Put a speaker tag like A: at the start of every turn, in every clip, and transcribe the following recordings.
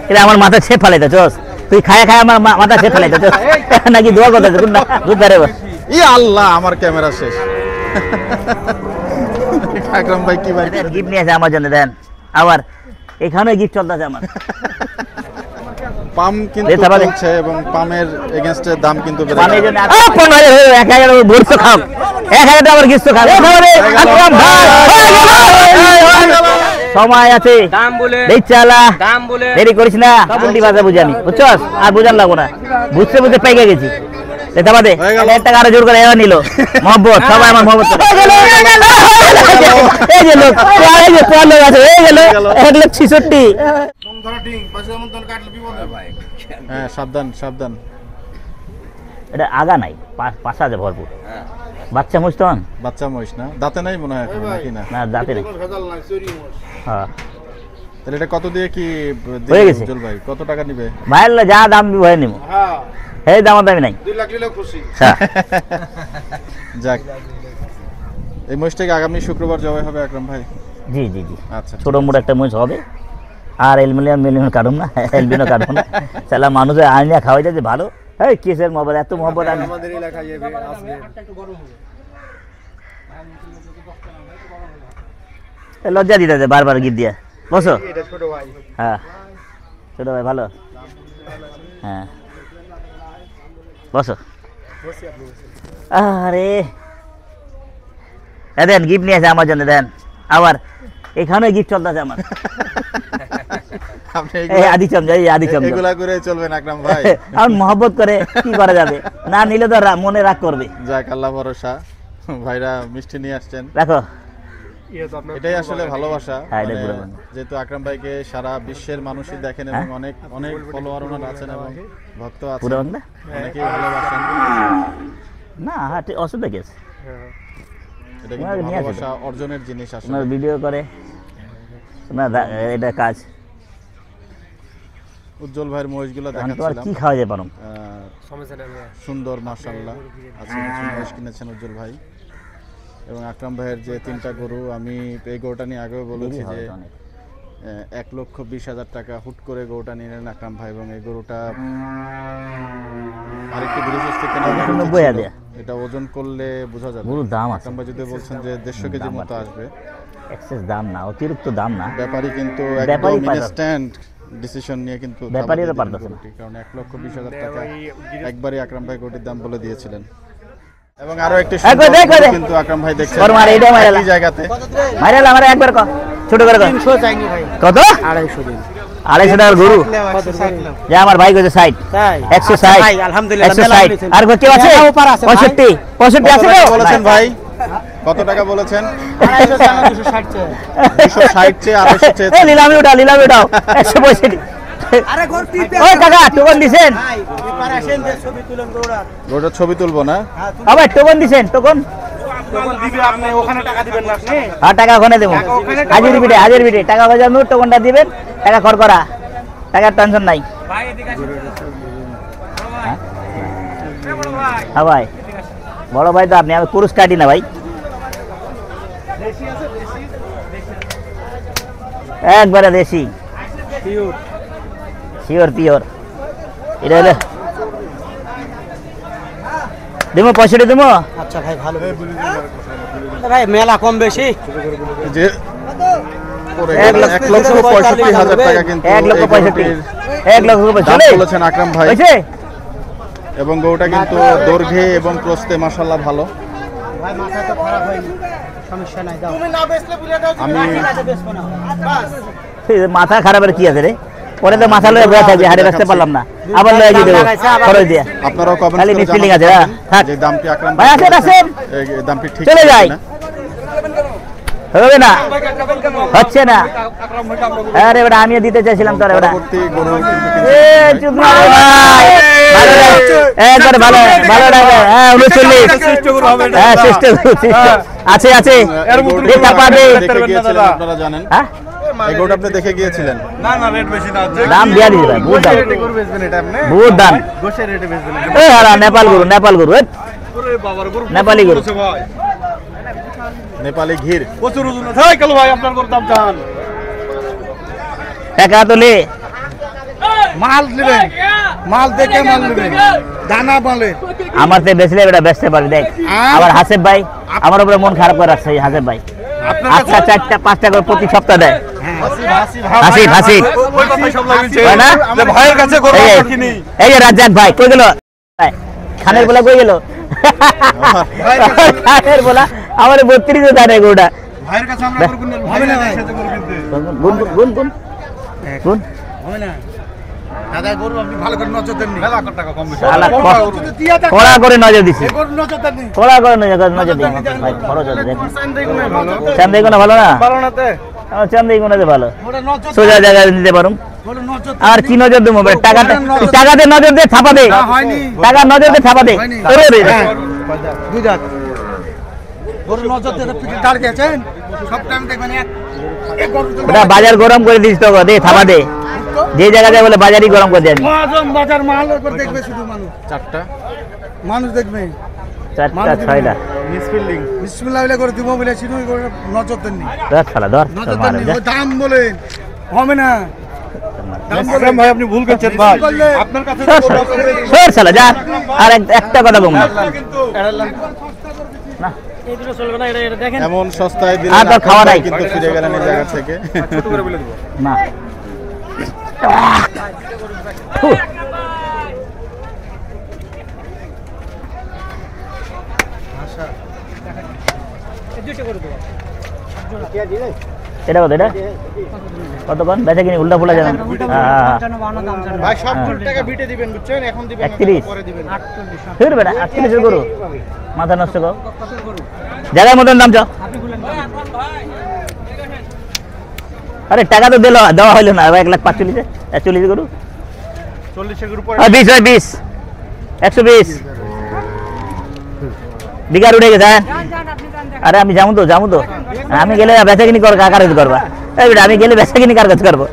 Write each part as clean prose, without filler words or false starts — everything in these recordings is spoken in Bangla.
A: এটা আমার মাথা ছেপ ফালাইতে চোস তুই খায় খায় আমার মাথা ছেপ ফালাইতে চোস নাকি দোয়া করতে দুধ বেড়ে
B: ই আল্লাহ আমার ক্যামেরা শেষ আকরাম ভাই কি ভাই
A: গিফট নিয়ে আসে আমার জন্য দেন আবার এখানে গিফট চলতেছে আমার
B: পাম কিন্তু চলছে এবং পামের এগেইনস্টে দাম কিন্তু বেড়ে
A: পামের জন্য 1000 ভরসা খাও 1000 টাকা গিফট খাও আকরাম ভাই সময় আছে দাম বলে দেইছালা দাম বলে দেরি করিস না কোনটি ভাষা বুঝানি বুঝছস আর বুঝান লাগো না বুঝতে বুঝতে পাইকে গেছি এটা বাদে 1 টাকা আরো জোর করে এরা নিল mohabbat সবাই আমার mohabbat এই যে লোক এই যে কোন লোক আছে এই গেল 166
C: কোন ধরো ডিং পাশে যেমন তোর কাটলে বিপদ ভাই
B: হ্যাঁ সাবধান সাবধান
A: এটা আগা নাই পাশা আছে ভরপুর বাচ্চা মুস্তন
B: বাচ্চা মহিষ না দাঁতে নাই মনে হয় নাকি না
A: না দাঁতে নাই
C: ভেজাল নাই চুরি মোষ
A: হ্যাঁ
B: তাহলে এটা কত দিয়ে কি
A: হয়ে গেছে
B: উজ্জ্বল ভাই কত টাকা নেবে
A: ভাইয়ের যা দাম দিব হয়ে নিব
C: হ্যাঁ
A: এই দাম দামি নাই
C: 2 লাখ দিলে খুশি
B: যাক এই মহিষটাকে আগামী শুক্রবার জবাই হবে আকরাম ভাই
A: জি জি জি
B: আচ্ছা
A: ছোট মোটো একটা মহিষ হবে আর এলমিনিয়াম কাটুম না এলবিনো কাটুম না সালা মানুষের আইনা খাওয়াই যাচ্ছে ভালো এই কিসের মহব্বত এত মহব্বত আমি
C: আমাদের এলাকায় আসবে
A: লজ্জা দিতেছে বারবার গিফট দিয়া বসো
C: এটা ছোট ভাই
A: হ্যাঁ ছোট ভাই ভালো হ্যাঁ বসো আরে দেন গিফট নিয়ে আসে আমার জন্য দেন আবার এখানে গিফট চলতেছে আমার
B: আপনি
A: এই আদি চমজা
B: এগুলা করে চলবেন আকরাম ভাই
A: আর মহব্বত করে কি করা যাবে না নিলে তো মনে রাগ করবে
B: যাক আল্লাহ ভরসা ভাইরা মিষ্টি নিয়ে আসছেন
A: রাখো
B: এটাই আসলে ভালোবাসা
A: হ্যাঁ, এটাই
B: মানে
A: পুরো ভালোবাসা।
B: যেহেতু আকরাম ভাইকে সারা বিশ্বের মানুষই দেখেন এবং অনেক অনেক ফলোয়ার ওনার আছেন এবং ভক্ত
A: পুরো
B: আছেন
A: বাংলা
B: অনেকেই ভালোবাসেন
A: না হ্যাঁ অসুবিধা কি আছে
B: এটা
A: ওনারা
B: কিন্তু
A: নিয়ে আসে
B: ভালোবাসা অর্জনের জিনিস আসলে
A: ওনার ভিডিও করে না এটা কাজ
B: উজ্জ্বল ভাইয়ের মহিষগুলো
A: আমি তো আর
B: দেখাচ্ছিলাম
A: কি খাওয়া যায় পারো
B: সুন্দর মাশাআল্লাহ আজকে কিছু মহিষ কিনেছেন উজ্জ্বল ভাই এবং আকরাম ভাইয়ের যে 3টা গরু আমি এই গরুটা নিয়ে আগেও বলেছি যে 1,20,000 টাকা হুট করে গরুটা নিলেন আকরাম ভাই এবং এই গরুটা আরেকটু বিশেষ থেকে
A: 90,000
B: এটা ওজন করলে বোঝা যাবে
A: গরুর দাম আছে
B: আকরাম ভাই যদি বলছেন যে 150 কেজি মতো আসবে
A: এক্সেস দাম না অতিরিক্ত দাম না
B: ব্যাপারী কিন্তু
A: ব্যাপারী
B: একদম
A: পারে।
B: ইনস্ট্যান্ট ডিসিশন নিয়ে কিন্তু
A: ব্যাপারীরা পারতেছে না।
B: কারণ 1,20,000 টাকা একবারই আকরাম ভাই গরুটির দাম বলে দিয়েছিলেন এবং আরো একটি কিন্তু আকরাম ভাই দেখছেন
A: আর এইটা মাইরালা
B: এই জায়গাতে
A: মাইরালা আমার একবার ছোট করে
C: 300 চাইনি ভাই
A: কত
C: 250 দিন
A: 250 টাকার গরু যে আমার ভাই কইছে 60
C: তাই
A: 160
C: ভাই আলহামদুলিল্লাহ
A: 160 আর কেউ আছে 65 65 আছে
B: কত বলেছেন ভাই কত টাকা বলেছেন 260 চেয়ে 260 চেয়ে 250 চেয়ে
A: এই নিলামে উঠাও 165
C: আরে ঘর টিপে
A: ওই কাকা টোকন দিছেন
C: ভাই এপারে আসেন যে ছবি তুলেন গৌড়ার
B: গরুটার ছবি তুলবো না
A: আবার টোকন দিছেন টোকন
C: তখন দিবে আপনি ওখানে টাকা দিবেন না আপনি
A: আর টাকা ওখানে দেবো হাজির বিটে টাকা বাজার নূর টোকনটা দিবেন টাকা খর করা টাকার টেনশন নাই
C: ভাই এদিকে আসেন
A: হ্যাঁ ভাই বড় ভাই তো আপনি আমি পুরুষ কাটি না ভাই একবারে দেশি পিওর এটা হলে দেবো 65 দেবো
C: আচ্ছা ভাই ভালো ভাই মেলা কম বেশি
B: যে 1,65,000 টাকা কিন্তু
A: 1,65,000
B: দাম বলেছেন আকরাম ভাই এবং গরুটা কিন্তু দৈর্ঘ্যে এবং প্রস্থে মাশাআল্লাহ ভালো
C: ভাই মাথা তো খারাপ হয়নি সমস্যা নাই দাও তুমি না বেচলে বলে দাও
B: আমি
C: বেচবো না বাস
A: মাথা খারাপের কি আছে রে পরে তো মাথা লয়ে বসে থাকবে হাড়ে বেচতে পারলাম না আবার লয়ে দিয়ে দেবো খরচ দিয়ে
B: আপনারাও কমেন্ট
A: খালি
B: করে
A: মিসফিলিং আছে
B: জানাবেন
A: থাক
B: যে দামটি আকরাম
A: ভাই আসেন
B: এই দামটি ঠিক
A: চলে যাই
B: না
A: হবে না হচ্ছে না আরে বেটা আমিও দিতে চাইছিলাম তোর বেটা
B: পরবর্তী গরু কিন্তু
A: এ চুপ না রে ভাই ভালো লাগে একবার ভালো লাগে হ্যাঁ 39 হ্যাঁ সিস্টেম আছে এ টাকা দে
B: আপনারা জানেন
A: হ্যাঁ
B: এই গরুটা আপনি দেখে গিয়েছিলেন
C: না না রেট বেশি না
A: দাম দিয়া দিছে ভাই বহুত দাম
C: গরু বেচবেন এটা আপনি
A: বহুত দাম
C: গোশের রেটে বেচবেন
A: এ হারা নেপাল গরু
C: ওরে বাবার গরু
A: নেপালি গরু
C: ভাই
B: নেপালি ঘির
C: প্রচুর ওজন আছে ভাই কালু ভাই আপনার গরুর দাম জান
A: টাকা তো লে
C: মাল নেবেন, মাল দেখে মাল নেবেন, দানা বলে
A: আমার তো বেচলে এটা বেচতে পারি দেখ। আবার হাসেব ভাই আমার উপরে মন খারাপ করে রাখছে এই হাসেব ভাই। আচ্ছা 4টা 5টা করে প্রতি সপ্তাহ দেয়। হাসিব হাসিব হয় না?
B: ভাইয়ের কাছে গরু
A: এই যে-
B: কিনি।
A: এই যে রাজ্জাক ভাই কই গেল? খানের বলা কই গেল? খানের বলা আমার 32 দেয় না গরুটা।
C: ভাইয়ের কাছে আমরা গরু কিনলে হবে না ভাই, সাথে গরু কিনতে
A: গুন গুন গুন গুন
C: হবে না দাদা। গরু আপনি ভালো করে নজর দেননি,
B: মেলা টাকা কম বেশি।
A: শালা
C: যদি দিয়া থাকে
A: কড়া করে নজর দিছি,
C: গরু নজর দেননি।
A: কড়া করে নজর দিই ভাই। খরচ আছে দেখ। চান্দাই কোনা ভালো না?
C: ভালো না তে
A: আমার চান্দাই কোনাতে ভালো,
C: ওটা নজর
A: সোজা জায়গায় দিতে পারুম।
C: গরু নজর
A: আর কি নজর দেবো ভাই? টাকাতে টাকাতে নজর দে ছাপা দে,
C: না হয়নি,
A: টাকা নজর দে ছাপা দে।
C: হয়নি।
A: ওরে রে।
C: হ্যাঁ, দুই দাঁত গরু নজর দিয়ে পিঠে দাঁড় গেছেন সব টাইম দেখবেন এক গরু তো
A: ওটা বাজার গরম করে দিস তো, দে ছাপা দে। যে জায়গা যায় বলে বাজারই গরম করে দেন।
C: মহাজন বাজার মাল করে দেখবে শুধু মানুষ,
B: 4টা
C: মানুষ দেখবে
A: 4টা 6টা
B: মিস ফিল্ডিং।
C: বিসমিল্লাহ বলে করে দিব বলে শুধু ওই করে নজর দেননি,
A: ধর শালা ধর
C: নজর
A: মারে
C: দেননি।
A: যা।
C: ওই দাম বলেন হবে না, দাম বলে
B: ভাই আপনি ভুল করছেন ভাই।
C: আপনার কাছে
A: সর শালা, সর শালা যা। আর একটা কথা বলবো না। না
B: এমন সস্তায়
A: আর
B: দিলেন
A: তোর খাওয়া নাই।
B: কিন্তু ফিরে গেলেন এই জায়গা থেকে।
A: না ফু। এটা কত? এটা কত কোন বেচা কিনি উল্টা ফুলা যাবে?
C: ভাই সব গরু টাকা বিটে দিবেন বুঝছেন, এখন দিবেন না,
A: 31
C: পরে দিবেন।
A: ফির বেটা 38 গরু মাথা নষ্ট কর। জায়গার মতন দাম চাও। আরে টাকা তো দিল, দেওয়া হইলো না। 1,45,000 41 গরু
B: 40 গরু পরে
A: 20 হয় 20 120 বিঘার উঠে গেছে। আরে আমি যাবো তো আমি গেলে বেচা কিনি কর কার কাছে করবা? এই বেটা আমি গেলে বেচা কিনি কার কাছে করবো?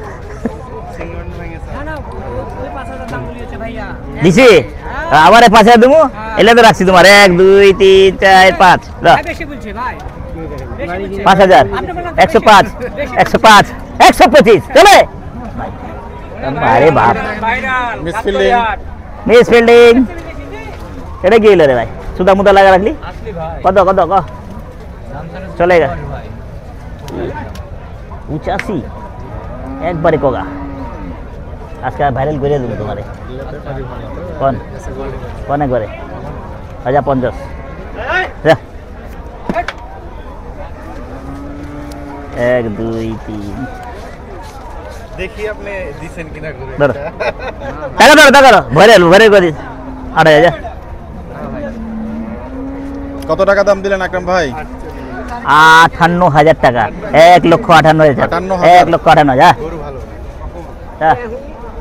A: দিছি আবার 5,000 দেবো। এলে তো রাখছি তোমার 1 2 3 4 5 5,000 105 105 125 চলে। আরে বাপ
B: মিস ফিল্ডিং।
A: মিস ফিল্ডিং এটা কি হলো রে ভাই? সুদা মুদা লাগা রাখলি কত কত ক চলে গা 85 একবারে কগা। আজকে ভাইরাল করে দেবো তোমারে। কোন কোন একবারে 1,50 যা 1 2 3
B: দেখি আপনি দিবেন কিনা করে।
A: ধরো টাকা ধরো ভাইরাল করে দিস 8,000
B: কত টাকা দাম দিলেন আকরাম ভাই?
A: 58,000 টাকা। 1,58,000
B: 58,000
A: 1,58,000
B: গরু ভালো।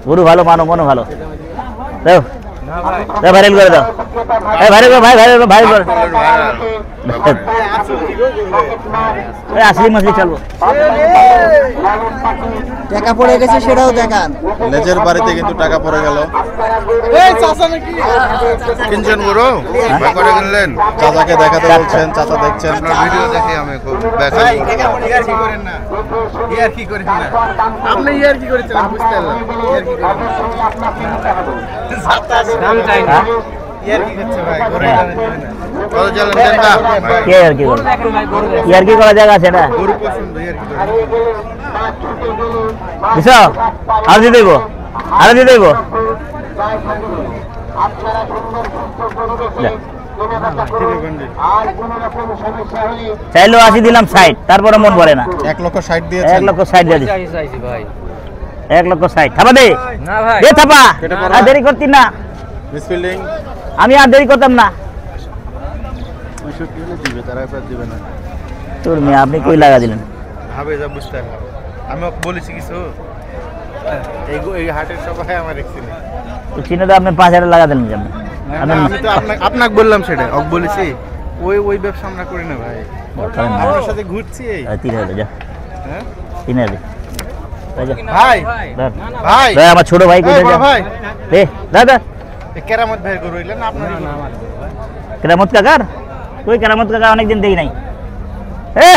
A: গরু ভালো মনো ভালো। দাও ভাইরাল করে দাও। ভাইরাল করে ভাই করে আসলি মাসলি চলবো।
C: টাকা পড়ে গেছে সেটাও দেখান।
B: লেজের বাড়িতে কিন্তু টাকা পড়ে গেল।
C: এই চাচা নাকি
B: কিনছেন গরু? ভাই করে কিনলেন? চাচাকে দেখাতে বলছেন, চাচা দেখছেন। আপনার ভিডিও দেখে আমি খুব বেচা
C: ইয়ার কি করেন না, ইয়ার কি করেন না, আপনি ইয়ার কি করেছেন আমি বুঝতে পারলাম। ইয়ার কি করেন দাম চাই না, ইয়ার কি করছে ভাই গরু দাম দিবেন না।
B: কত চলেন দেন না?
A: কে আর কি করবো? ইয়ার কি করা জায়গা আছে না
B: গরু পছন্দ ইয়ার কি করেন?
A: দিছ আর দিয়ে দেবো চাইলো 80 দিলাম 60 তারপরে মন ভরে না।
B: 1,60,000 দিয়েছেন।
A: 1,60,000 দিয়ে দিছি। 1,60,000 থাপা দে
D: না ভাই
A: দে থাপা।
B: কেটে পড়া।
A: আর দেরি করতি না,
B: মিস ফিল্ডিং
A: আমি আর দেরি করতাম না।
B: 65 হলে দিবে, তারা এবার দিবে না।
A: তোর মেয়ে আপনি কই লাগা দিলেন?
B: ভাবে যা বুঝতে পারলাম। আমি ওকে বলেছি কিছু এই হাটের সবাই আমার এক্সিলেন্ট।
A: তো চিনে তো আপনি 5,000 লাগা দিলেন যেমন।
B: আমি তো আপনাকে বললাম সেটা, ওকে বলেছি ওই ব্যবসা আমরা করি না ভাই। আপনার সাথে ঘুরছি এই।
A: 3,000 যা
B: হ্যাঁ
A: 3,000
B: ভাই
A: ধর।
B: ভাই
A: ধর, আমার ছোট ভাই কোথায়
B: বড়
A: যায়?
B: ভাই
A: দে দাদা
B: এই কেরামত ভাই গরু হইলেন আপনার
A: কেরামত কাকার কই? কেরামত কাকা অনেকদিন দেখি নাই।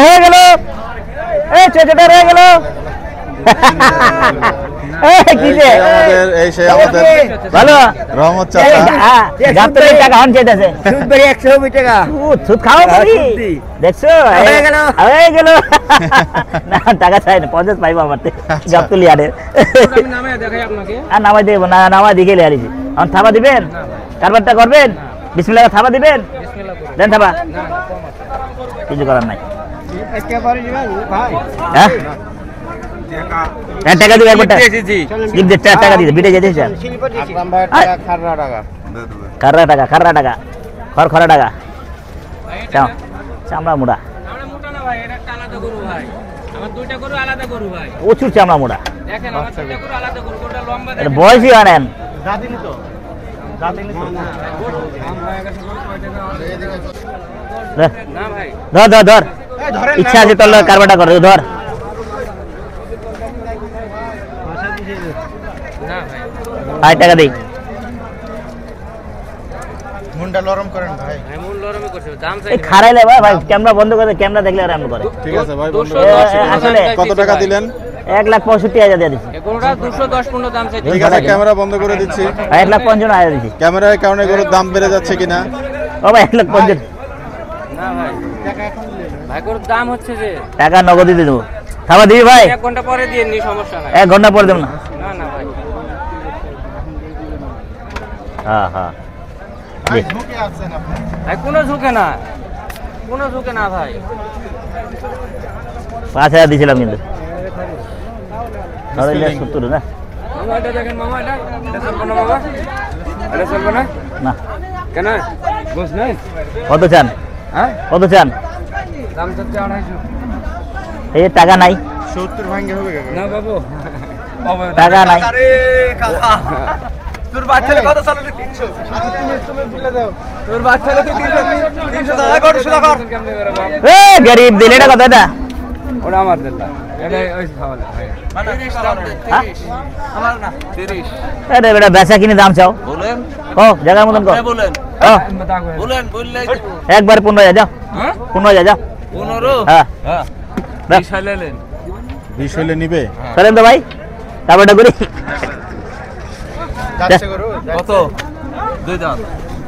A: হয়ে গেল ছোটটা রয়ে গেল কিসে
B: আমাদের এই সেই আমাদের
A: ভালো
B: রহমত চাচা
A: গাবতলির টাকা হন চাইতেছে
C: সুদ বেড়ে 100 টাকা
A: সুদ খাও করি দেখছো হয়ে গেল না টাকা চাই না 50 পাইবো আমার গাবতলি আরে আর নামাই দেবো না নামাই দিকে হারিয়েছি এখন থাবা দিবেন কারবারটা করবেন বিসমিল্লাহ থাবা দিবেন দেন থাবা কিছু করার নাই হ্যাঁ টাকা দিবে একবার টাকা দিবে বিটে যেতে খাররা টাকা খড় টাকা চামড়া মোড়া প্রচুর চামড়া মোড়া বয়সই আনেন ধর ধর ইচ্ছা আছে তোর কারবারটা করে ধর আয় টাকা দিই
B: মুন্ডা নরম করেন ভাই
A: এই খারাইলে ভাই ক্যামেরা বন্ধ করে ক্যামেরা দেখলে আর এমন করে
B: ঠিক আছে ভাই বন্ধ
A: আসলে
B: কত টাকা দিলেন
A: 1,65,000 দিয়ে দিছি
B: ঠিক আছে ক্যামেরা বন্ধ করে দিচ্ছি
A: 1,55,000 দিছি
B: ক্যামেরার কারণে গরুর দাম বেড়ে যাচ্ছে কিনা
A: ও ভাই 1,55,000
D: না ভাই ভাই গরুর দাম হচ্ছে যে
A: টাকা নগদ দিয়ে দেবো খাবার দিবি ভাই
D: 1 ঘন্টা পরে দিয়ে নি সমস্যা নাই
A: 1 ঘন্টা পরে দেব না
D: না না ভাই
A: হ্যাঁ হ্যাঁ
D: ভাই কোনো ঝুঁকে না ভাই
A: 5,000 দিয়েছিলাম কিন্তু 70 না
D: মামা এটা দেখেন মামা এটা চলবে না মামা এটা চলবে না
A: না
D: কেন বুঝ নাই
A: কত চান
D: হ্যাঁ
A: কত চান
D: দাম হচ্ছে 250
A: এই টাকা নাই
B: 70 ভাঙে হবে
D: না বাবু
A: টাকা নাই
C: তোর বাচ্চালে কত চালু 300 তুমি তুলে দাও তোর বাচ্চালে তুই 300 টাকা কর শুধু কর
A: এ গরিব দিলে এটা কত এটা
D: ওটা আমার দিল্লা এটা ওই খাওয়ালে ভাই
A: হ্যাঁ?
C: আমার না 30
A: আরে বেটা বেচা কিনে দাম চাও
C: বলেন
A: ও জায়গা মতন কর
C: বলেন
A: ও
C: বলেন বললে
A: একবার 15,000 যাও
D: হ্যাঁ
A: 15,000 যাও
C: 15
A: হ্যাঁ
C: হ্যাঁ
A: রাখ।
C: 20 লেলেন
B: 20 হইলে নিবে
A: চলেন তো ভাই তারপরটা করি
C: কত দুই দাম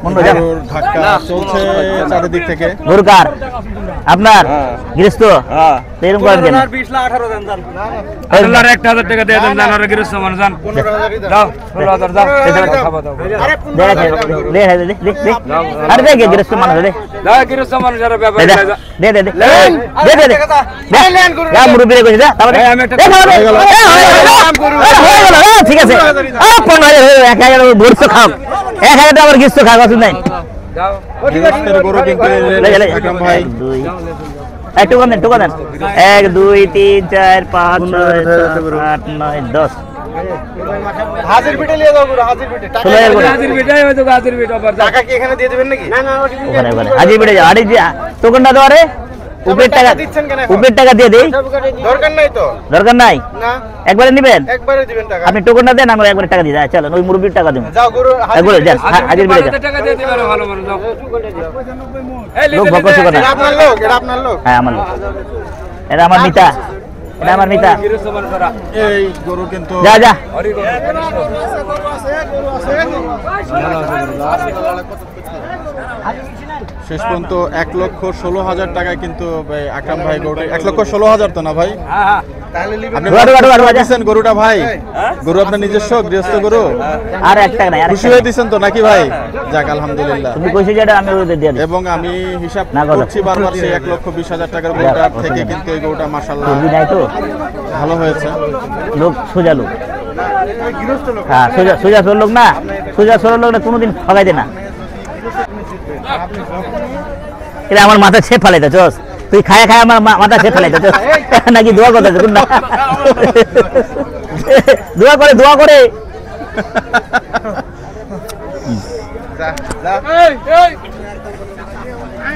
A: 15,000
B: গরুর ধাক্কা চলছে চারিদিক থেকে
A: গরু কার আপনার গৃহস্থ
C: হ্যাঁ
A: এরকম করেন কেন
C: 20 না 18 দেন জান
D: আল্লাহর 1000 টাকা দিয়ে দেন জানারে গিরস সমান জান
B: 15000
D: দাও 16000 দাও খাওয়া দাও
A: আরে দে গৃহস্থ মানুষ দে
D: দাও গিরস সমান যারা ব্যাপার
A: দে দে দে দে দে যা মুরব্বী রে কইছি যা তারপরে
D: আমি একটা
A: ঠিক আছে 15,000 গরু খাও 1,000 আবার গৃহস্থ খাও কিছু নাই
D: যাও
B: গৃহস্থের গরু কিন্তু আকরাম ভাই
A: একটু কম দেন 1 2 3 4 5 6 7 8 9 10
C: হাজির পিঠে নিয়ে যাও গুরু হাজির পিঠে টাকা
A: 16,000 করে
D: হাজির বেটাই হয়তো হাজির বেটা আবার
C: টাকা কি এখানে দিয়ে দিবেন নাকি না না
A: ওখানে ওখানে হাজির বেড়ে যাও আরে টোকন না দেওয়ারে উপরের টাকা উপরের টাকা দিয়ে দেই
C: দরকার নাই তো
A: দরকার নাই
C: না
A: একবারে নেবেন
C: একবারে দিবেন টাকা
A: আপনি টোকনটা দেন আমরা একবারে টাকা দিয়ে চলেন ওই মুরব্বির টাকা দেবো
C: যাও গুরু
A: একবারে যান হাজির বেড়ে যান
D: টাকা দিয়ে দিবারে ভালো ভালো যাও
A: লোক ভকস করে
C: এটা আপনার লোক এটা আপনার লোক
A: হ্যাঁ আমার লোক এটা আমার মিতা এটা আমার মিতা
D: গিরস সমান করা
B: এই গরু কিন্তু
A: যা যা
D: হরি গো
B: শেষ পর্যন্ত 1,16,000 টাকায় কিন্তু আকরাম ভাই গরুটা 1,16,000 তো না ভাই
D: হ্যাঁ হ্যাঁ
B: আপনি
A: ঢোকা, ঢোকা, ঢোকা, ঢোকা, যা।
B: দিয়েছেন গরুটা ভাই গরু আপনার নিজস্ব গৃহস্থ গরু
A: আর এক টাকা নাই আর এক
B: খুশি
A: টাকা
B: হয়ে
A: নাই।
B: দিয়েছেন তো নাকি ভাই যাক আলহামদুলিল্লাহ
A: তুমি কইছো যে এটা আমি ওদের দিয়ে দিই
B: এবং আমি হিসাব
A: না, কথা।
B: করছি বারবার সেই 1,20,000 টাকার গরুটার থেকে কিন্তু এই গরুটা মাশাআল্লাহ
A: তুমি নাই তো
B: ভালো হয়েছে
A: লোক সোজা লোক হ্যাঁ সোজা সোজা সোর লোক না সোজা সোর লোক না কোনোদিন ঠগাই দে না এটা আমার মাথা ছেপ ফালাইতে চস তুই খায় খায় আমার মাথা ছেপ ফালাইতে চস নাকি দোয়া করতে না দোয়া করে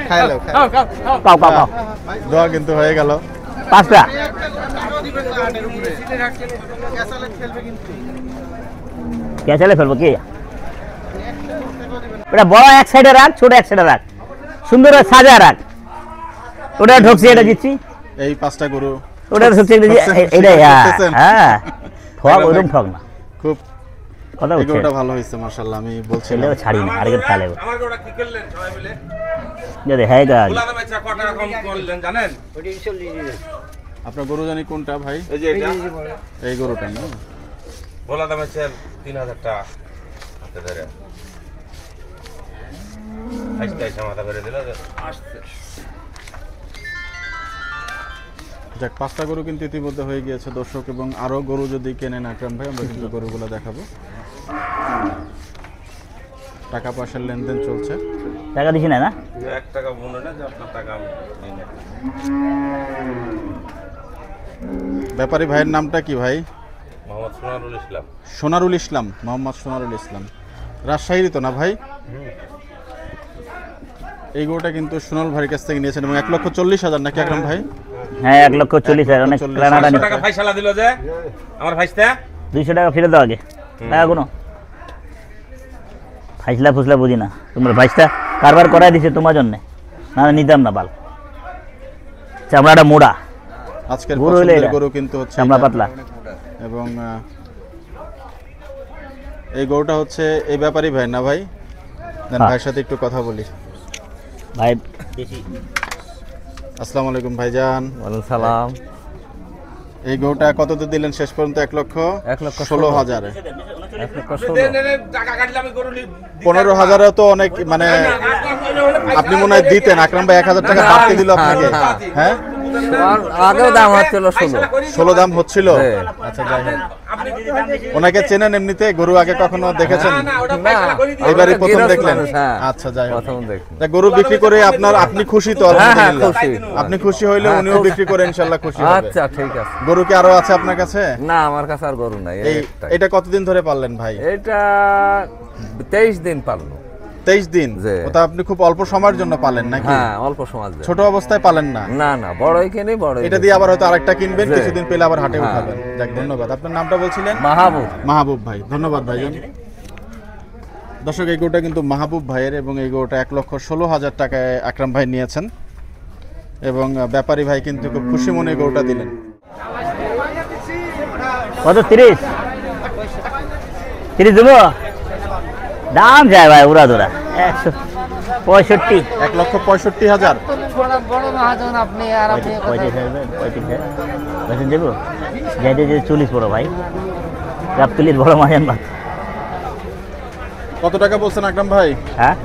B: খাইলো
A: পাও পাও পাও
B: দোয়া কিন্তু হয়ে গেল
A: 5টা ক্যাচালে ফেলবো কি ওটা বড় এক সাইডে রাখ ছোট এক সাইডে রাখ সুন্দর সাজা রাখ ওটা ঢুকছি এটা দিচ্ছি
B: এই 5টা গরু
A: ওটা হচ্ছে এটা হ্যাঁ ঠক ওরকম ঠক না
B: খুব
A: কথা
B: এই
A: হচ্ছে
B: গরুটা ভালো হয়েছে মাশাআল্লাহ, আমি বলছিলাম।
A: ছেলেও ছাড়ি না আরেকজন খেলে
D: আমার গোটা কি করলেন সবাই মিলে?
A: যদি হ্যাঁ গা
D: গোলা দামে চা কত টাকা কম করলেন জানেন?
B: আপনার গরু জানি কোনটা ভাই?
D: এই যে এটা
B: এই গরুটা না?
D: গোলা দামে চাল 3000 টাকা হাতে ধরে আজকে মাথা করে দিল আসছে।
B: যাক, 5টা গরু কিন্তু ইতিমধ্যে হয়ে গিয়েছে দর্শক, এবং আরো গরু যদি কেনেন আকরাম ভাই আমরা কিন্তু গরুগুলো দেখাবো। টাকা পয়সার লেনদেন চলছে।
A: টাকা দিছি না না
D: 1 টাকা মনে না যে আপনার টাকা নেই না।
B: ব্যাপারী ভাইয়ের নামটা কি ভাই?
D: মোহাম্মদ সোনারুল ইসলাম।
B: সোনারুল ইসলাম, মোহাম্মদ সোনারুল ইসলাম, রাজশাহীর তো না ভাই? এই গরুটা কিন্তু সোনারুল ভাইয়ের কাছ থেকে নিয়েছেন এবং 1,40,000 নাকি আকরাম ভাই?
A: হ্যাঁ 1,40,000 অনেক প্ল্যানাটা
D: 500 টাকা ফাইসালা দিল যে আমার ভাইস্তা
A: 200 টাকা ফেরত দাও আগে টাকা কোনো ফাইসলা ফুসলা বুঝি না, তোমার ভাইসটা কারবার করাই দিছে তোমার জন্য, না নিতাম না বাল। চামড়াটা মোড়া,
B: আজকের
A: গরু হইলে
B: পছন্দের
A: এটা।
B: গরু কিন্তু হচ্ছে
A: চামড়া
B: এটা।
A: পাতলা।
B: এবং এই গরুটা হচ্ছে এই ব্যাপারী ভাই না ভাই? দেন
A: হ্যাঁ।
B: ভাইয়ের সাথে একটু কথা বলি।
A: ভাই
B: আসসালামু আলাইকুম ভাইজান।
E: ওয়ালাইকুম সালাম।
B: এই গরুটা কততে দিলেন শেষ পর্যন্ত? 1,16,000।
E: 1,16,000
D: টাকা কাটলে আমি গরু
B: 15,000 তো অনেক, মানে আপনি মনে হয় দিতেন, আকরাম ভাই 1,000 টাকা বাড়তি দিল আপনাকে। হ্যাঁ
E: আর আগেও দাম হচ্ছিল 16।
B: 16 দাম হচ্ছিল।
E: হ্যাঁ।
B: আচ্ছা যাই হোক, ওনাকে চেনেন এমনিতে? গরু আগে কখনো দেখেছেন?
E: না,
B: এবারই
E: আমরা
B: প্রথম
E: গৃহস্থ
B: দেখলেন?
E: মানুষ, হ্যাঁ।
B: আচ্ছা যাই হোক,
E: প্রথম দেখি।
B: তা গরু বিক্রি করে আপনি খুশি তো?
E: হ্যাঁ, হ্যাঁ,
B: আলহামদুলিল্লাহ।
E: খুশি।
B: আপনি খুশি হইলে
E: হ্যাঁ,
B: উনিও
E: খুশি।
B: বিক্রি করে ইনশাআল্লাহ খুশি হবে।
E: আচ্ছা ঠিক আছে।
B: গরু কি আরো আছে আপনার কাছে?
E: না আমার কাছে আর গরু নাই,
B: এই
E: একটাই।
B: এটা কতদিন ধরে পাললেন ভাই?
E: এটা 23 দিন পাললো।
B: 23 দিন?
E: জি।
B: ওটা আপনি খুব অল্প সময়ের জন্য পালেন নাকি?
E: হ্যাঁ অল্প সমাজ।
B: ছোট অবস্থায় পালেন না?
E: না না বড়ই কিনি, বড়ই
B: এটা দিয়ে আবার হয়তো আরেকটা কিনবেন,
E: জি।
B: কিছুদিন পেলে আবার হাটে
E: হ্যাঁ।
B: উঠাবেন। যাক ধন্যবাদ। আপনার নামটা বলছিলেন?
E: মাহবুব।
B: মাহবুব ভাই, ধন্যবাদ ভাইজান। দর্শক, এই গরুটা কিন্তু মাহবুব ভাইয়ের এবং এই গরুটা 1,16,000 টাকায় আকরাম ভাই নিয়েছেন এবং ব্যাপারী ভাই কিন্তু খুব খুশি মনে গরুটা দিলেন।
A: কত 30 দেবো? দাম যায় ভাই উড়া দোড়া 165।
B: 1,65,000।
A: দেবো যাইতে যে 40 বড় ভাই, গাবতলির বড় মাজান ভাত।
B: কত টাকা বলছেন আকরাম ভাই?
A: হ্যাঁ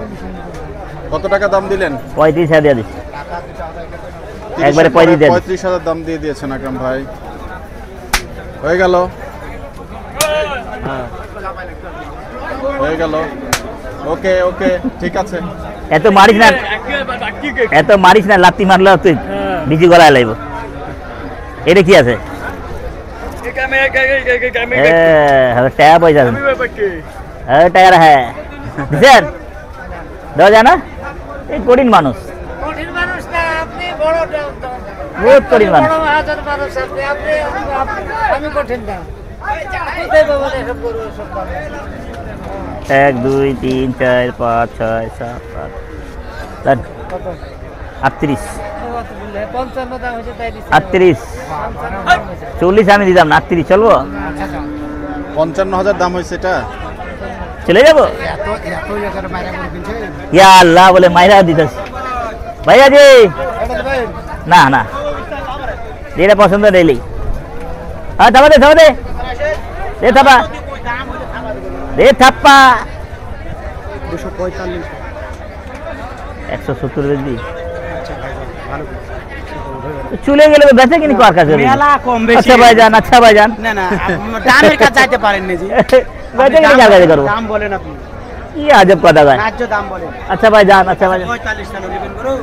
B: কত টাকা দাম দিলেন?
A: 35,000 দিয়ে দিচ্ছি একবারে
B: 35,000 দাম দিয়ে দিয়েছেন আকরাম ভাই। হয়ে গেল, হ্যাঁ হয়ে গেল। ওকে ওকে ঠিক আছে।
A: এত মারিস না লাত্তি মারলে তুই বিজি গলায় লাগব। এটা কি আছে? টাকা পয়সা টাকা হ্যাঁ দিচ্ছেন, দেওয়া যায় না? এই কঠিন মানুষ, বহুত কঠিন মানুষ।
F: আমি কঠিন না।
A: 1 2 3 4 5 6 7 8 38 38 40 আমি দিতাম না, 38 চলবো?
B: 55,000 দাম হয়েছে এটা।
A: চলে যাবো? ইয়া আল্লাহ বলে মাইরা দিতেছ ভাইয়া জি। না না যেটা পছন্দ ডেইলি। হ্যাঁ থাপা দে দে থাপা দে থাপ্পা। 170 বেশি চলে গেলে বেঁচে কিনি কার কাছে? আচ্ছা ভাইজান, আচ্ছা ভাইজান,
C: না না দামের কাছে যাইতে পারেন না জি।
A: বেঁচে কিনি কার কাছে করবো?
C: দাম বলেন আপনি,
A: কি আজব কথা ভাই।
C: ন্যায্য দাম বলেন।
A: আচ্ছা ভাইজান, আচ্ছা ভাইজান,
C: 45 টাকা নেবেন গরু।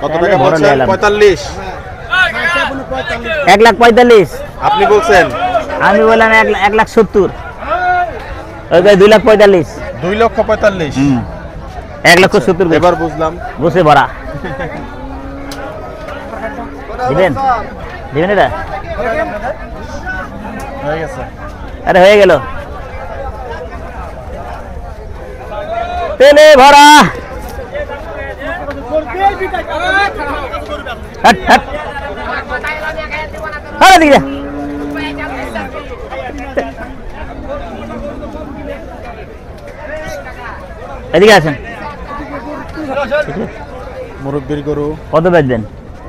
B: কত টাকা
A: বড়
B: বলছেন?
A: নিলাম।
B: 45।
A: 1,45,000
B: আপনি বলছেন?
A: আমি বললাম 1,70,000। ওই 2,45,000।
B: 2,45,000।
A: 1,70,000
B: এবার বুঝলাম।
A: বসে ভরা দিবেন এটা?
B: হয়ে গেছে।
A: আরে হয়ে গেল, তেলে ভরা। হাট হাট আরে দিকে যা। এদিকে আছেন
B: মুরব্বির গরু
A: কত বেচবেন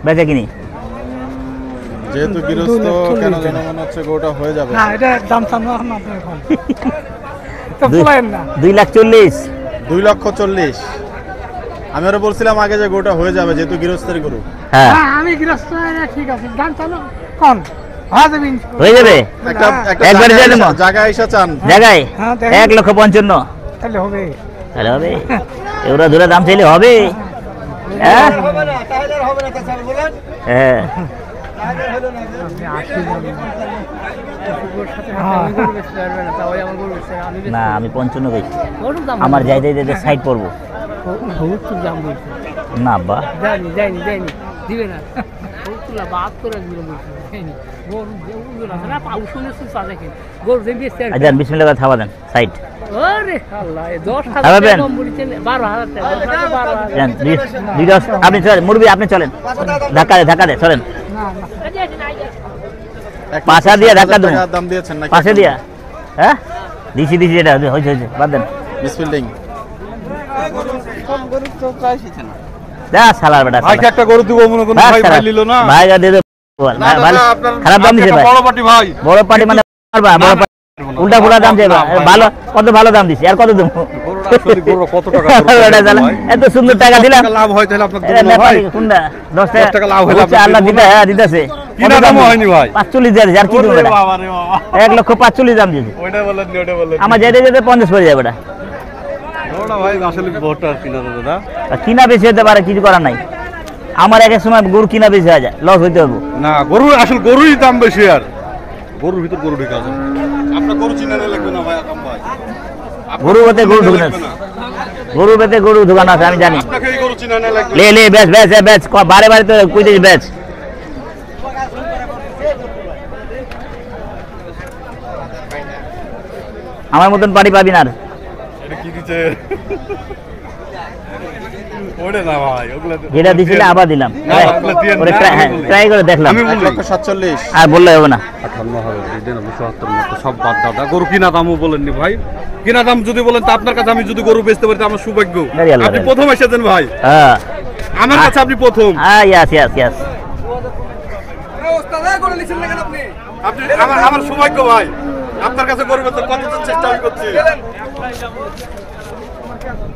A: বেচা কিনি
B: যেহেতু গৃহস্থ কেন যেন মনে হচ্ছে গরুটা হয়ে যাবে
C: না এটা দাম চান না আপনার এখন তো বলেন না
A: 2,40,000
B: 2,40,000 আমি আরো বলছিলাম আগে যে গরুটা হয়ে যাবে যেহেতু গৃহস্থের গরু
A: হ্যাঁ
C: হ্যাঁ আমি গৃহস্থ ঠিক আছে দাম চান কোন হ্যাঁ দেবেন
A: হয়ে যাবে
B: একটা একটা
A: একবারে দিয়ে দেবো।
B: জায়গায় এসে চান
A: জায়গায়
C: হ্যাঁ, দেখেন।
A: 1,55,000
C: তাহলে হবে
A: তাহলে হবে এগুলো ধরে দাম চাইলে হবে হ্যাঁ
C: তাহলে হবে না তাহলে বলেন
A: হ্যাঁ না আমি 55 বেশি আমার যাই যাই যাই সাইড পড়বো না বা
F: দিবে না বাদ করে দিল
A: আচ্ছা বিসমিল্লাহ করে থাবা দেন সাইড খাওয়াবেন? যান, দুইটা আপনি চলেন মুরবি আপনি চলেন ধাক্কা দে চলেন পাশা দিয়ে ধাক্কা দেবো
B: দাম দিয়েছেন নাকি
A: পাশে দিয়া হ্যাঁ দিছি এটা হয়েছে বাদ দেন
B: মিসফিল্ডিং
A: যা সালার বেটা
G: ভাইকে একটা গরু দিব মনে কোন ভাই ভাই নিল না
A: ভাই যা দিয়ে দেবো খারাপ দাম দিছে ভাই
G: বড় পাটি ভাই
A: বড় পার্টি মানে পারবা বড় পার্টি উল্টা পুরা দাম চাইবা ভালো কত ভালো দাম দিছি আর কত দেবো
G: গরুটা আসলে গরু কত টাকা
A: বেটা শালা, এত সুন্দর টাকা দিলাম
G: লাভ হয় তাহলে আপনার
A: এটা
G: জন্য ভাই
A: নেপালি কোনটা 10
G: 10 টাকা লাভ হলে
A: হচ্ছে,
G: আপনার
A: আল্লাহ
G: দিব
A: দিতে
G: না।
A: হ্যাঁ দিতেছে
G: কিনা দামও হয়নি ভাই
A: 45 দিয়ে দিছে, আর কি দেবো
G: ওরে
A: বেটা
G: বাবা রে বাবা
A: 1,45,000 দাম দিছে
G: ওইটা বলেন নি ওটা বলেন
A: আমার যেতে যেতে 50 পড়ে যাবে বেটা
G: গরুটা ভাই আসলে বহুত আর কিনা দাদা
A: আর কিনা বেশি হতে পারে কিছু করার নাই আমার এক এক সময় গরু কিনা বেশি হয়ে যায় লস হইতে হবে
G: না গরু আসলে গরুরই দাম বেশি আর গরুর ভিতর গরু ঢুকে আছে আপনার গরু চিনানো লাগবে না ভাই আকাম ভাই
A: গরু বেতে গরু ঢুকানো আছে গরু বেতে গরু ঢুকানো আছে আমি জানি
G: আপনাকে এই গরু চিনানো লাগবে
A: লে বেচ বারে বারে তো কইতে বেচ আমার মতন পারি পাবি না আর
G: এটা কি দিছে ওরে না ভাই ওগুলা
A: যেটা দিছিলে আবার দিলাম
G: না, ওগুলো দিয়েন না,
A: ট্রাই করে দেখলাম
G: আমি বলি
B: 1,47,000
A: আর বললে হবে না
G: 58 হবে দিন আমি 74 মতো সব বাদ দাদা গরু কিনা দামও বলেননি ভাই কিনা দাম যদি বলেন তা আপনার কাছে আমি যদি গরু বেচতে পারি তা আমার সৌভাগ্য
A: আরে আল্লাহ
G: আপনি
A: রে।
G: প্রথম এসেছেন ভাই
A: হ্যাঁ
G: আমার কাছে আপনি প্রথম
A: ইয়াস
G: আপনি আমার সৌভাগ্য ভাই আপনার কাছে গরু বেচার কত চেষ্টা আমি করছি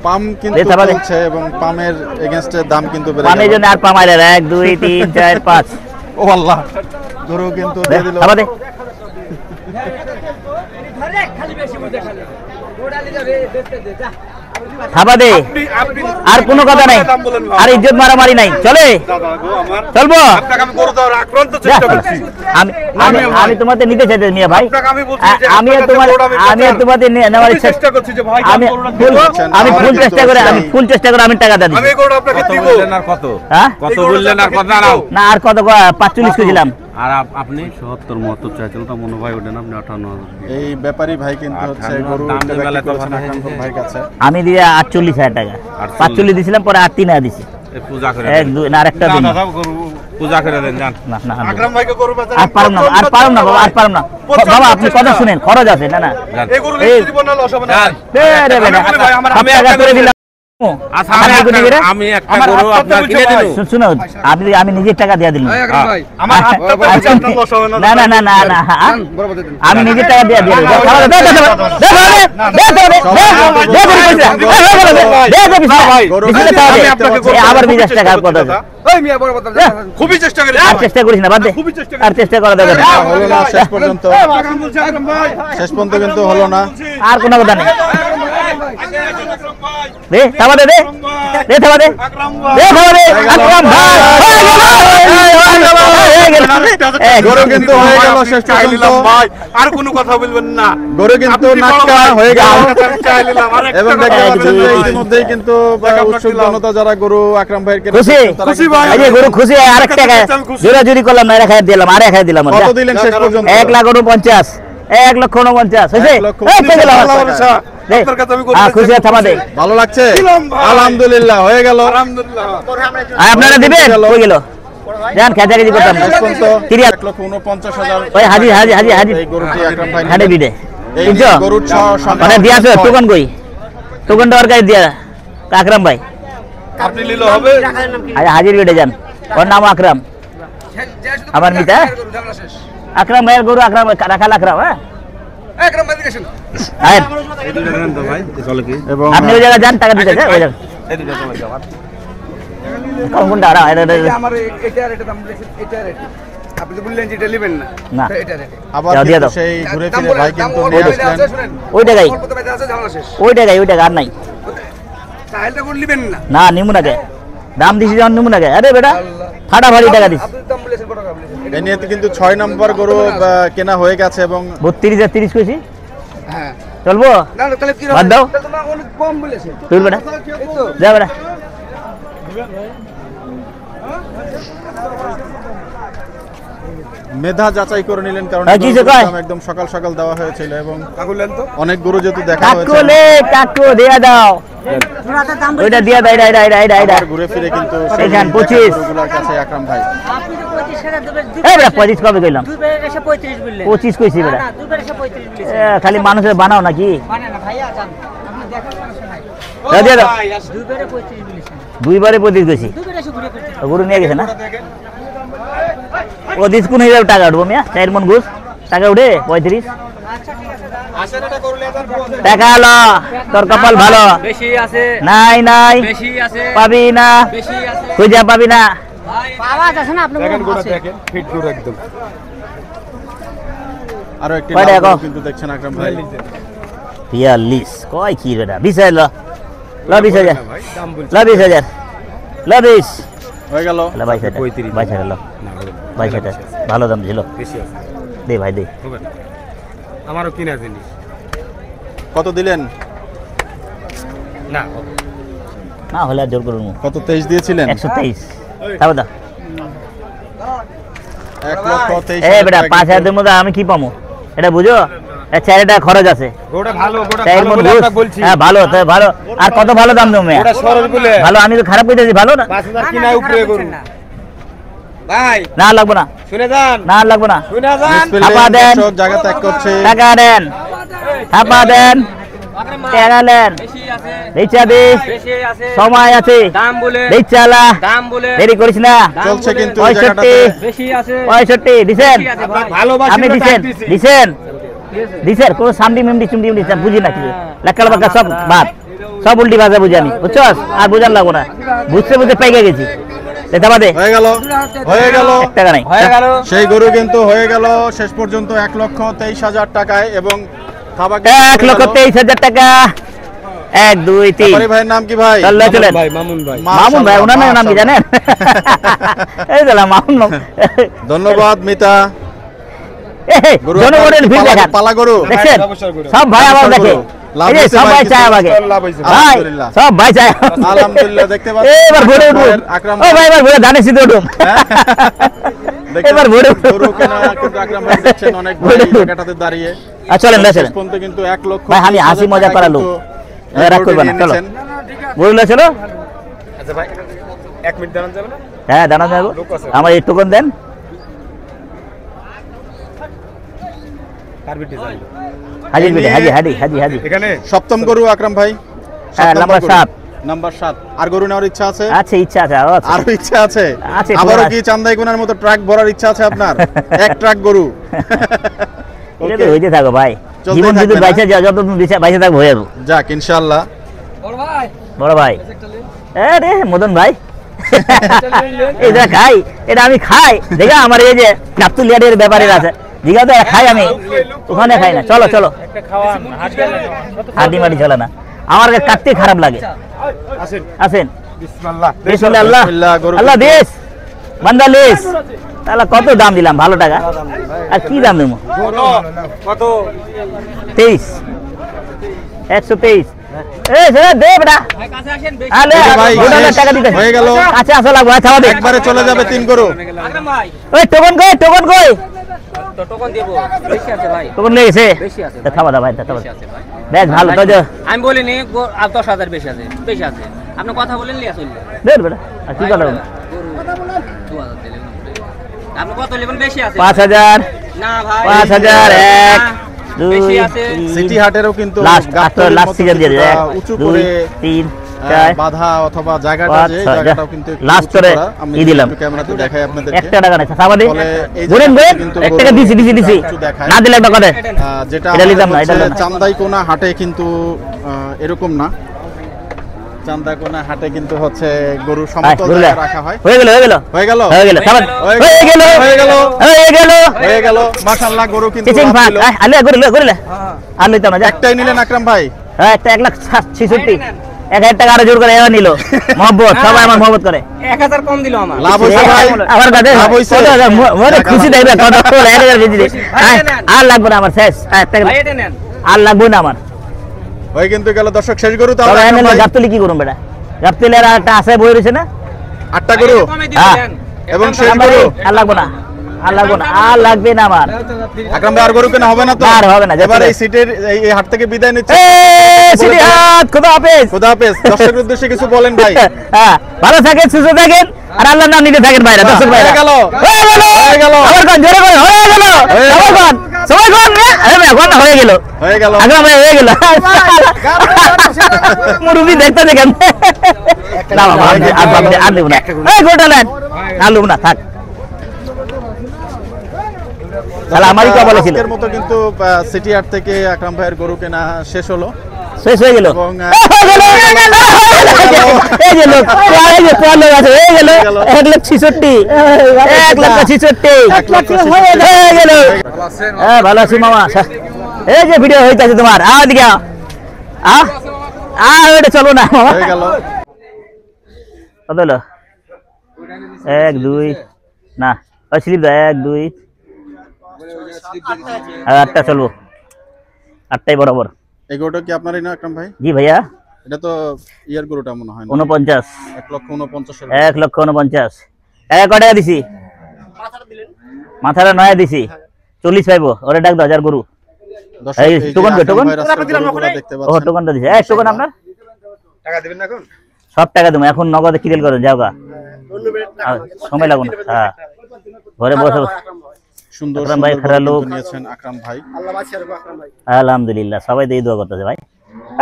B: পাম কিন্তু
A: দে, থাবা দে।
B: চলছে এবং পামের এগেইনস্টে দাম কিন্তু বেড়ে
A: পামের
B: গেল।
A: জন্য আর পামাইলে 1 2 3 4 5
B: ও আল্লাহ গরু কিন্তু
A: দে
B: দিয়ে দিল
A: খাবা দে খাবা দে
G: আপনি
A: আর কোনো কথা নাই
G: দাম বলেন ভাই।
A: আর ইজ্জত মারামারি নাই চলে
G: দাদা গো আমার
A: চলবো
G: আপনাকে আমি গরু দেওয়ার আক্রান্ত
A: যা,
G: চেষ্টা করছি
A: আমি আমি আমি তোমাকে নিতে চাইতে মিয়া ভাই
G: আপনাকে আমি বলছি যে
A: আমি
G: আপনার কাছে
A: তোমার
G: গরুটা
A: আমি
G: বেচার-
A: তোমাকে নেওয়ার
G: আমি
A: ইচ্ছা
G: চেষ্টা করছি যে ভাই
A: আমি
G: গরুটা
A: ফুল
G: দিব।
A: আমি
B: আমার
A: ফুল
B: কিন্তু
A: চেষ্টা করে আমি
B: চাই।
A: ফুল চেষ্টা করে আমি টাকা
G: আমি
A: দিই
G: এই গরুটা আপনাকে দিব
H: আর কত
A: হ্যাঁ
H: কত
G: এই গরুটা
H: বললেন আর
G: আপনাকে
H: কত
G: দিব।
H: দাঁড়াও
A: না আর কত 45 কেজিলাম
H: আর আপনি
G: ৭০ ৭২ চাইছিল তা মনে ভাই ওঠেন আপনি 58
B: এই ব্যাপারী ভাই কিন্তু হচ্ছে গরু
H: দামের
B: বিক্রি
H: বেলায়
B: করেছেন
H: তফাৎ
B: আকরাম ভাইয়ের কাছে
A: আমি দিয়ে 48,000 টাকা 45 দিছিলাম পরে 8 3 দিছি
H: পূজা করে
A: 1 2 না আরেকটা দিন
G: দাদা গরু
H: পূজা করে দেন জান
A: না না আর
G: আকরাম ভাইকে গরু বেচার
A: আর পারুম না বাবা আর পারুম না বাবা আপনি কথা শুনেন খরচ আছে না না
G: এই গরু
A: এই-
G: লিখে দিব না লস হবে না
H: জান।
A: দে রে বেটা
G: আমি বলি ভাই, আমার
A: আমি টাকা করে দিলাম
H: আচ্ছা
A: আমার হাতে করে দিলে?
H: আমি একটা
G: আমার
H: গরু
G: হাত
H: আপনার
G: পাততে
H: কিনে
G: বলছে
H: দিল
A: শুনো আমি নিজের টাকা দিয়ে দিলাম
G: আমার হাতটা পেয়েছে আপনার লস হবে না
A: না না না না না হ্যাঁ? আমি নিজের টাকা দিয়ে দিলাম আবার 20 টাকা কথা আছে।
G: খুবই চেষ্টা করি
A: আর চেষ্টা করিস না বাদ দে
G: খুবই চেষ্টা
A: আর চেষ্টা করা দরকার নেই।
B: হলো না শেষ পর্যন্ত
G: আকরাম বলছে আকরাম ভাই
B: শেষ পর্যন্ত কিন্তু হলো না
A: আর কোনো কথা নেই দে থাবা দে থাবা দে
G: আকরাম
A: থাবা দে আকরাম ভাই হয়ে গেল
B: গরু কিন্তু হয়ে গেল শেষ পর্যন্ত
G: ভাই আর কোনো কথা বলবেন না
B: গরু কিন্তু নাটকা হয়ে গেল এবং দেখতে
A: এক,
B: পাচ্ছেন
A: দুই,
B: যে
A: তিন।
B: ইতিমধ্যেই কিন্তু উৎসুক জনতা যারা গরু আকরাম ভাইয়ের কেনার
A: খুশি
B: তারা
G: খুশি
B: কিন্তু-
G: ভাই।
A: এই যে গরু খুশি আরেক টাকা জোরাজুরি করলাম না রেখা দিলাম আর রেখা দিলাম
B: কত দিলেন শেষ পর্যন্ত
A: 1,49,000 1,49,000 হয়েছে
B: 1,49,000
A: এই চলে গেল আমার।
B: আল্লাহ
A: দে।
G: আপনার কাছে আমি গরু
A: হ্যাঁ, খুশি থামা দে
B: ভালো লাগছে
G: দিলাম ভাই।
B: আলহামদুলিল্লাহ হয়ে গেল
G: আলহামদুলিল্লাহ
A: আর আপনারা দিবেন
B: গেল।
A: কই গেল যান খেচা খেচি করতাম
B: শেষ পর্যন্ত
A: ক্লিয়ার
B: 1,49,000
A: ওই হাজির হাজির হাজির হাজির
B: এই গরুটি আকরাম ভাই
A: হাড়ে বিডে
B: এই
A: বুঝছো
B: গরুর
A: মানে দিয়া আছে টোকন কই টোকনটা ওর কাছে দিয়া আকরাম ভাই
G: আপনি নিলে হবে
A: হাজির বিডে যান ওর নাম আকরাম আমার মিতা আকরাম ভাইয়ের গরু আকরাম রাখাল আকরাম হ্যাঁ আয়,
H: এই দুটো দেন তো ভাই চলে কি
B: এবং
A: আপনি ওই জায়গায় যান টাকা দিতে ওই জায়গায়
H: এই দুটো চলে যাবার
A: কোনটা আরা
C: আমার এটার এটা দাম বলেছেন এটার এটা আপনি তো বললেন যে এটা নেবেন না
A: না
C: এটার এটা
B: আবার
A: যাও, দিয়ে
B: কিন্তু
A: দাও।
B: সেই ঘুরে ফিরে ভাই কিন্তু নিয়ে আসলেন
A: ওই জায়গায়
C: কত বেচা আছে ঝামেলা শেষ
A: ওই জায়গায় আর নাই
C: সাহেলটা করে নেবেন না
A: না নিমু না কে দাম দিছি যখন নিমু না কে আরে বেটা ফাটাফাটি টাকা দিছি
C: আপনি দাম বলেছেন কত টাকা বলেছেন
B: এই নিয়ে কিন্তু 6 নম্বর গরু কেনা হয়ে গেছে এবং
A: 32 আর 30 কইছি
C: হ্যাঁ
A: চলবো
C: না না, তাহলে কি
A: বাদ দাও।
C: তাহলে তো না অনেক কম বলেছেন
A: তুই বেটা
C: এই তো
A: যা বেটা
B: মেধা যাচাই করে নিলেন কারণ
A: হ্যাঁ, কি
B: গরুগুলোর
A: কয়?
B: দাম একদম সকাল সকাল দেওয়া হয়েছিল এবং
C: কাকুলেন তো
B: অনেক গরু যেহেতু দেখা হয়েছে
A: কাকুলে কাকু দিয়া দাও ওইটা দিয়া দাও এটা
B: আবার ঘুরে ফিরে কিন্তু
A: এইখান 25
B: গরুগুলোর কাছে আকরাম ভাই
A: এই বেটা 25 কবে কইলাম 25 কইছি বেটা খালি মানুষের বানাও নাকি দাও দিয়া দাও দুইবারে 25 কইছি গরু নিয়ে গেছে না ও দিস কোন হিসাবে টাকা উঠবো মিয়া 4 মন ঘুষ টাকা উঠে 35 টাকা আলো তোর কপাল ভালো
F: বেশি আছে
A: নাই নাই
F: বেশি আছে
A: পাবি না
F: বেশি আছে
A: খুঁজে পাবি না
F: আওয়াজ আছে না আপনার
C: দেখেন গোটা দেখেন ফিট গোটা একদম
B: আরো একটি
A: কয়টা
B: লাল গরু
A: এখন?
B: কিন্তু দেখছেন আকরাম ভাই
A: 42 কয় কি বেটা 20000 ল 20000 ল 20000 ল 20
B: হয়ে গেল
A: ল 22000 22000 ল 22000 ভালো দাম ছিল
G: বেশি আছে
A: দে ভাই দে
G: হবে না আমারও কিনা জিনিস
B: কত দিলেন
G: না
A: না হলে আর জোর করুন
B: কত 23 দিয়েছিলেন
A: 123 তারপর দাও
B: 1,23,000
A: এ বেটা 5000 এর মধ্যে আমি কি পামু এটা বুঝো এ 4 টাকা খরচ আছে
G: গোটা ভালো গোটা
A: 4
G: ভালো
A: মন
G: বলে
A: ঘুষ
G: আপনাকে বলছি
A: হ্যাঁ ভালো তো ভালো আর কত ভালো দাম দেবো মেয়ে
G: গোটা সরল বলে
A: ভালো আমি তো খারাপ কইতেছি ভালো না
G: 5000 কিনা উপরে করুন ভাই
A: না লাগবো না
G: শুনে যান
A: না লাগবো না
G: শুনে যান
A: ছাপা দেন।
B: দর্শক জায়গা ত্যাগ করছে
A: টাকা দেন ছাপা দেন টাকা দেন
F: বেশি আছে
A: বেচা দে
F: বেশি আছে
A: সময় আছে
F: দাম বলে
A: বেচালা
F: দাম বলে
A: দেরি করিস না
B: চলছে কিন্তু এই
A: 65
B: জায়গাটাতে
F: বেশি আছে
A: 65 দিছেন
F: বেশি আছে ভাই
G: ভালোবাসি
A: আমি দিছেন দিছেন কোন সামডি মেমডি চুমডি বুঝি না কিছু লাক্কাল বাক্কা সব বাদ সব উল্টি ভাষা বুঝি আমি বুঝছস আর বুঝার লাগবো না বুঝতে বুঝতে পাইকে গেছি এটা বাদে
B: হয়ে গেল হয়ে গেল
A: 1 টাকা নাই
F: হয়ে গেল
B: সেই গরু কিন্তু হয়ে গেল শেষ পর্যন্ত 1,23,000 টাকায় এবং খাবার
A: 1,23,000 টাকা 1 2 3
B: ব্যাপারী ভাইয়ের নাম কি ভাই
A: চল চলেন
G: ভাই মামুন ভাই
A: মামুন ভাই ওনার নাম কি জানেন এই দিলাম মামুন নাম।
B: ধন্যবাদ মিতা
A: এই,
B: গরু
A: জনগণের ভিড়
B: পালা-
A: দেখান
B: পালা গরু
A: দেখছেন
G: অবসর গরু।
A: সব ভাই আমার দেখে
B: লাভ
A: এই যে
B: হয়েছে
A: সব
B: ভাই
A: ভাই চায়
B: কিন্তু।
A: আমাকে
G: লাভ হয়েছে।
A: ভাই
B: আলহামদুলিল্লাহ।
A: সব ভাই চায়
B: আলহামদুলিল্লাহ দেখতে
A: এবার ভরে উঠুন
B: ভাইয়ের আকরাম
A: ও ভাই এবার ভরে ধানের শীত উঠুন
B: দেখতে
A: এবার ভরে উঠুন।
B: গরু কেনা কিন্তু আকরাম ভাই দেখছেন অনেক ভাই
A: ভরে উঠুন।
B: জায়গাটাতে দাঁড়িয়ে
A: চলেন
B: শেষ
A: চলেন
B: পর্যন্ত কিন্তু 1,00,000
A: ভাই, আমি হাসি মজা করা লোক। রাগ করবে না, চলো। বললে চলো
G: আচ্ছা ভাই 1 মিনিট দাঁড়ান যাবে না
A: হ্যাঁ দাঁড়ান যাবো আমার এই টোকন দেন
G: কার্বিটি যাবে
A: হাজির বিটে হাজি হাজি হাজি হাজি
G: এখানে
B: সপ্তম গরু আকরাম ভাই
A: হ্যাঁ,
B: সাত
A: নাম্বার
B: গরু।
A: 7
B: নাম্বার 7 আর গরু নেওয়ার ইচ্ছা আছে
A: আছে ইচ্ছা আছে আরো আছে
B: আরো ইচ্ছা আছে
A: আছে,
B: আবারও
A: পুরো
B: কি চান্দাই কোনার মতো ট্রাক ভরার ইচ্ছা আছে আপনার এক ট্রাক গরু
A: এটা তো হইতে থাকো ভাই
B: চলতেই
A: জীবন যদি
B: থাকবে না?
A: বাইসে যতদিন বাইসে থাকবো হয়ে যাবো
B: যাক ইনশাআল্লাহ
F: বড় ভাই
A: বড় ভাই আরে মদন ভাই এটা খাই এটা আমি খাই দেখা আমার এই যে কাপ্তুলিয়াটের ব্যাপারের আছে দিঘা তো খাই আমি ওখানে খাই না চলো চলো হাড্ডি মাটি চলে না আমার কাটতে খারাপ লাগে
G: আসেন
A: আসেন
G: বিসমিল্লাহ
A: বিসমিল্লাহ আল্লাহ
B: বিসমিল্লাহ, গরু
A: আল্লাহ দেশ বান্দা লিস তাহলে কত দাম দিলাম ভালো টাকা আর কি দাম দেবো
G: কত
A: 23 123 এই শোনা দে বেটা
F: ভাই কাছে আসেন বেশি
A: আলে
B: এই যে ভাই,
A: 2000 টাকা দিতে
B: হয়ে গেল।
A: কাছে আসা লাগবে ছাড়া দে
B: একবারে চলে যাবে 3 গরু
F: আকরাম ভাই
A: ওই টোকন কই
F: তো টোকন দেব বেশি আছে ভাই
A: টোকন লেগেছে
F: বেশি আছে
A: তা থাবা দা ভাই থাবা
F: বেশি আছে ভাই
A: বেশ ভালো তো যে
F: আমি বলিনি আর 10,000 বেশি আছে বেশি আছে আপনি কথা বলেন লিয়া চলবে
A: দে বেটা আর কি কথা বলবো?
F: 2000 দিলেন আপনি কত নেবেন? বেশি আছে
A: 5000
F: না ভাই
A: 5000 1 2
F: বেশি আছে।
B: সিটি হাটেরও কিন্তু
A: লাস্ট
B: গাবতলীর
A: লাস্ট
B: মতো
A: সিজন দিয়ে
B: কিছুটা
A: 1
B: উঁচু
A: 2
B: করে
A: 3 4
B: বাধা অথবা জায়গাটা যে
A: আচ্ছা,
B: জায়গাটাও কিন্তু একটু
A: লাস্ট
B: উঁচু
A: করে
B: করা। আমি
A: ই দিলাম।
B: একটু ক্যামেরাতে দেখাই আপনাদেরকে।
A: 1 টাকা নাই সাবাদি
B: ফলে এই
A: ঘুরেন
B: জায়গাটা
A: ঘুরেন
B: কিন্তু
A: 1 টাকা
B: গরু
A: দিছি
B: উঁচু দেখায়।
A: না দিলে একটা করে
B: যেটা
A: এটা নিলাম না,
B: আমাদের
A: এটা
B: হচ্ছে
A: নিলাম না।
B: চান্দাইকোনা হাটে কিন্তু এরকম না। চান্দাইকোনা হাটে কিন্তু হচ্ছে গরু সমতল
A: ঘুরলে।
B: জায়গায় রাখা হয়।
A: হয়ে গেল
B: হয়ে গেল
A: হয়ে গেল
B: হয়ে গেল
A: হয়ে গেল হয়ে গেল
B: হয়ে গেল মাশাআল্লাহ গরু কিন্তু
A: চিচিং
B: লাভ
A: ভাগ
B: দিল।
A: আলে ঘুরলে ঘুরলে আলে তো না যা
B: একটাই নিলেন আকরাম ভাই।
A: হ্যাঁ একটা 1,66,000 1000 টাকা আরো জোর করে এবার নিল মহব্বত সবাই আমার মহব্বত করে
F: 1000 কম দিল আমার।
B: লাভ হইছে ভাই।
A: আমার কাছে
B: লাভ হইছে।
A: মনে খুশি দেখবে কত 1000 বেশি দে আর লাগবে না আমার শেষ
F: ভাই এটা নেন।
A: আর লাগবে না আমার
B: হয়ে কিন্তু গেল দর্শক শেষ গরু তাহলে
A: তবে
B: আকরাম
A: এনে
B: ভাই।
A: গাবতলি কি করুম বেটা গাবতলি আর একটা আছে বই রয়েছে না
B: 8টা গরু
F: কমে দিয়ে
A: হ্যাঁ।
F: দেন।
B: এবং শেষ
A: আমার
B: গরু
A: আর লাগবে না আর লাগবে না আর লাগবে না আমার
B: আকরাম ভাই আর গরু কেনা হবে না তো?
A: আর হবে না, যাচ্ছে
B: এবার
A: না।
B: এই সিটের এই হাট থেকে বিদায় নিচ্ছে।
A: সিটি হাত খোদা হাফেজ
B: খোদা হাফেজ। দর্শকের উদ্দেশ্যে কিছু বলেন ভাই।
A: হ্যাঁ ভালো থাকেন সুস্থ থাকেন আর আল্লাহর নাম নিতে থাকেন ভাইরা দর্শক ভাইরা
B: হয়ে গেল।
A: হয়ে গেল আবার কোন জোরে কোন হয়ে গেল সবাই কোন আরে ভাই কোন হয়ে গেল
B: হয়ে গেল
A: আগে ভাই হয়ে গেল মুরুবি দেখতে দেখেন না বাবা আর দেব না এই গোটা নেন আলু না থাক তাহলে আমারই কে বলেছিল
B: আজকের মতো কিন্তু সিটি হাট থেকে আকরাম ভাইয়ের গরু কেনা শেষ হলো
A: শেষ হয়ে গেল
B: এবং
A: এই যে লোক এই যে তোর লোক আছে হয়ে গেল 1,66,000 1,66,000 হয়ে গেল হ্যাঁ ভালো আছি মামা এই যে ভিডিও হইতাছে তোমার দিকে ওটা চলো না মামা
B: হয়ে গেল
A: কত হলো 1 2 না ওই স্লিপ দাও 1 2 আটটা চলবো আটটাই বরাবর
B: এই গরুটা কি আপনারই না আকরাম ভাই?
A: জি ভাইয়া
B: এটা তো ইয়ার গরুটা মনে হয় না।
A: 49
B: 1,49,000
A: 1,49,000 টাকা কয় টাকা দিছি মাথাটা নয়া দিছি 40 পাইবো ওরে ডাক দাও 1000 গরু
B: দর্শক
A: এই
B: এই যে
A: টোকন
B: আকরাম
A: টোকন
B: ভাইয়ের আজকের গরুগুলো দেখতে
A: ও
B: পাচ্ছেন।
A: টোকনটা দিছে টোকন আপনার
C: টাকা দিবেন না এখন?
A: সব টাকা দেবো এখন নগদে ক্লিয়ার করে যাওগা সময় লাগুন হ্যাঁ ঘরে বসে
B: সুন্দর
A: আকরাম ভাই
B: সুন্দর
A: খারা
B: গরু
A: লোক।
B: কিন্তু নিয়েছেন আকরাম ভাই।
C: আল্লাহ বাঁচিয়ে রাখবো আকরাম ভাই।
A: আলহামদুলিল্লাহ সবাই দিয়ে দোয়া করতেছে ভাই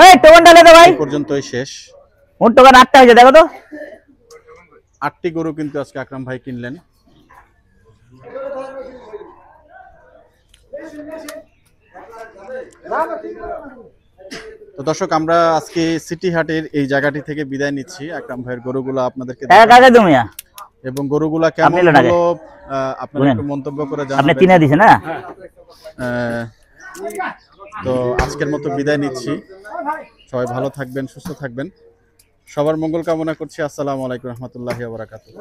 A: এই টোকনটা লে দাও ভাই
B: এই পর্যন্তই শেষ।
A: মোট টোকন 8টা হয়েছে দেখো তো
B: 8টি গরু কিন্তু আজকে আকরাম ভাই কিনলেন। তো দর্শক আমরা আজকে সিটি হাটের এই জায়গাটি থেকে বিদায় নিচ্ছি। আকরাম ভাইয়ের গরুগুলো আপনাদেরকে
A: টাকা কাকে তুমি
B: এবং গরুগুলা কেমন
A: আপনি নেন আগে।
B: হলো আপনারা
A: বুঝলেন?
B: একটু মন্তব্য করে
A: আপনি
B: জানাবেন।
A: কিনে দিছেন না
B: তো আজকের মতো বিদায় নিচ্ছি। সবাই ভালো থাকবেন, সুস্থ থাকবেন। সবার মঙ্গল কামনা করছি। আসসালামু আলাইকুম রহমতুল্লাহি ওয়া বারাকাতুহু।